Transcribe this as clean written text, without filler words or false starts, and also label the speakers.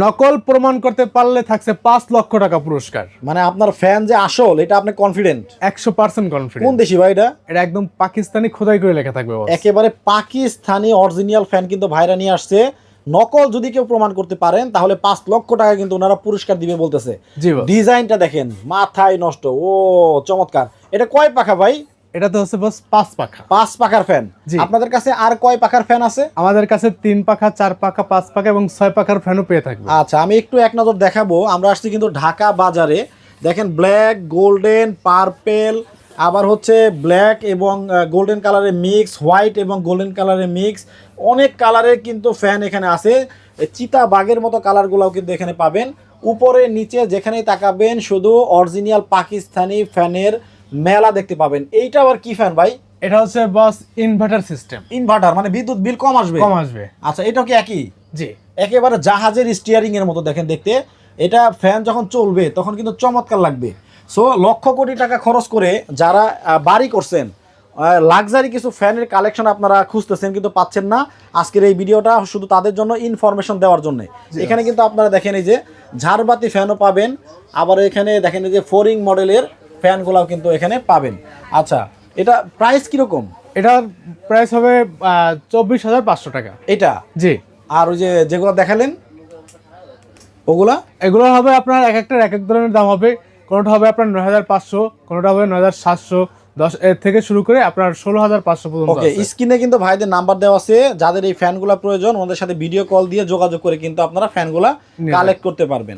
Speaker 1: নকল প্রমাণ করতে পারলে থাকছে 5 লক্ষ টাকা পুরস্কার।
Speaker 2: মানে আপনার ফ্যান যে আসল এটা আপনি কনফিডেন্ট?
Speaker 1: 100%
Speaker 2: কোন
Speaker 1: কনফিডেন্ট।
Speaker 2: দেশি ভাই এটা?
Speaker 1: এটা একদম পাকিস্তানি খোদাই করে লেখা থাকবে বস।
Speaker 2: একেবারে পাকিস্তানি অরিজিনাল ফ্যান কিন্তু ভাইরা নিয়ে আসছে। নকল যদি কেউ প্রমাণ করতে পারেন তাহলে 5 লক্ষ টাকা কিন্তু ওনারা পুরস্কার দিবে বলতেছে।
Speaker 1: জি বস।
Speaker 2: ডিজাইনটা দেখেন, মাথায় নষ্ট। ও চমৎকার। এটা কয় পাখা ভাই?
Speaker 1: এটা তো হচ্ছে বস 5 পাখা।
Speaker 2: 5 পাখার ফ্যান।
Speaker 1: জি।
Speaker 2: আপনাদের কাছে আর কয় পাখার ফ্যান আছে?
Speaker 1: আমাদের কাছে 3 পাখা, 4 পাখা, 5 পাখা এবং 6 পাখার ফ্যানও পেয়ে থাকবে।
Speaker 2: আচ্ছা, আমি একটু এক নজর দেখাবো। আমরা আসছি কিন্তু ঢাকা বাজারে। দেখেন ব্ল্যাক, গোল্ডেন, পার্পেল, আবার হচ্ছে ব্ল্যাক এবং গোল্ডেন কালারের মিক্স, হোয়াইট এবং গোল্ডেন কালারের মিক্স, অনেক কালারের কিন্তু ফ্যান এখানে আছে। চিতা বাঘের মতো কালারগুলোও কিন্তু এখানে পাবেন। উপরে নিচে যেখানেই তাকাবেন শুধু অরিজিনাল পাকিস্তানি ফ্যানের মেলা দেখতে পাবেন। এইটা আবার কি ফ্যান ভাই?
Speaker 1: এটা হচ্ছে বস ইনভার্টার সিস্টেম।
Speaker 2: ইনভার্টার, মানে বিদ্যুৎ বিল কম আসবে?
Speaker 1: কম আসবে।
Speaker 2: আচ্ছা, এটাও কি একই?
Speaker 1: জি।
Speaker 2: একেবারে জাহাজের স্টিয়ারিং এর মতো দেখেন দেখতে। এটা ফ্যান যখন চলবে তখন কিন্তু চমৎকার লাগবে। সো লক্ষ কোটি টাকা খরচ করে যারা বাড়ি করছেন, লাক্সারি কিছু ফ্যানের কালেকশন আপনারা খুঁজতেছেন কিন্তু পাচ্ছেন না, আজকের এই ভিডিওটা শুধু তাদের জন্য ইনফরমেশন দেওয়ার জন্য। এখানে কিন্তু আপনারা দেখেন এই যে ঝাড়বাতি ফ্যানও পাবেন, আবার এখানে দেখেন এই যে ফোরিং মডেলের ফ্যানগুলোও কিন্তু এখানে পাবেন। আচ্ছা, এটা প্রাইস কিরকম?
Speaker 1: এটার প্রাইস হবে 24,500 টাকা।
Speaker 2: এটা?
Speaker 1: জি।
Speaker 2: আর ওই যে যেগুলো দেখালেন ওগুলা?
Speaker 1: এগুলো হবে আপনার এক একটার এক এক ধরনের দাম হবে। কোনোটা হবে আপনার 9,500, কোনোটা হবে 9,700, 10 এর থেকে শুরু করে আপনার 16,500 পর্যন্ত
Speaker 2: ওকে,
Speaker 1: আছে।
Speaker 2: স্ক্রিনে কিন্তু ভাইদের নাম্বার দেওয়া আছে। যাদের এই ফ্যানগুলো প্রয়োজন ওদের সাথে ভিডিও কল দিয়ে যোগাযোগ করে কিন্তু আপনারা ফ্যানগুলা কালেক্ট করতে পারবেন।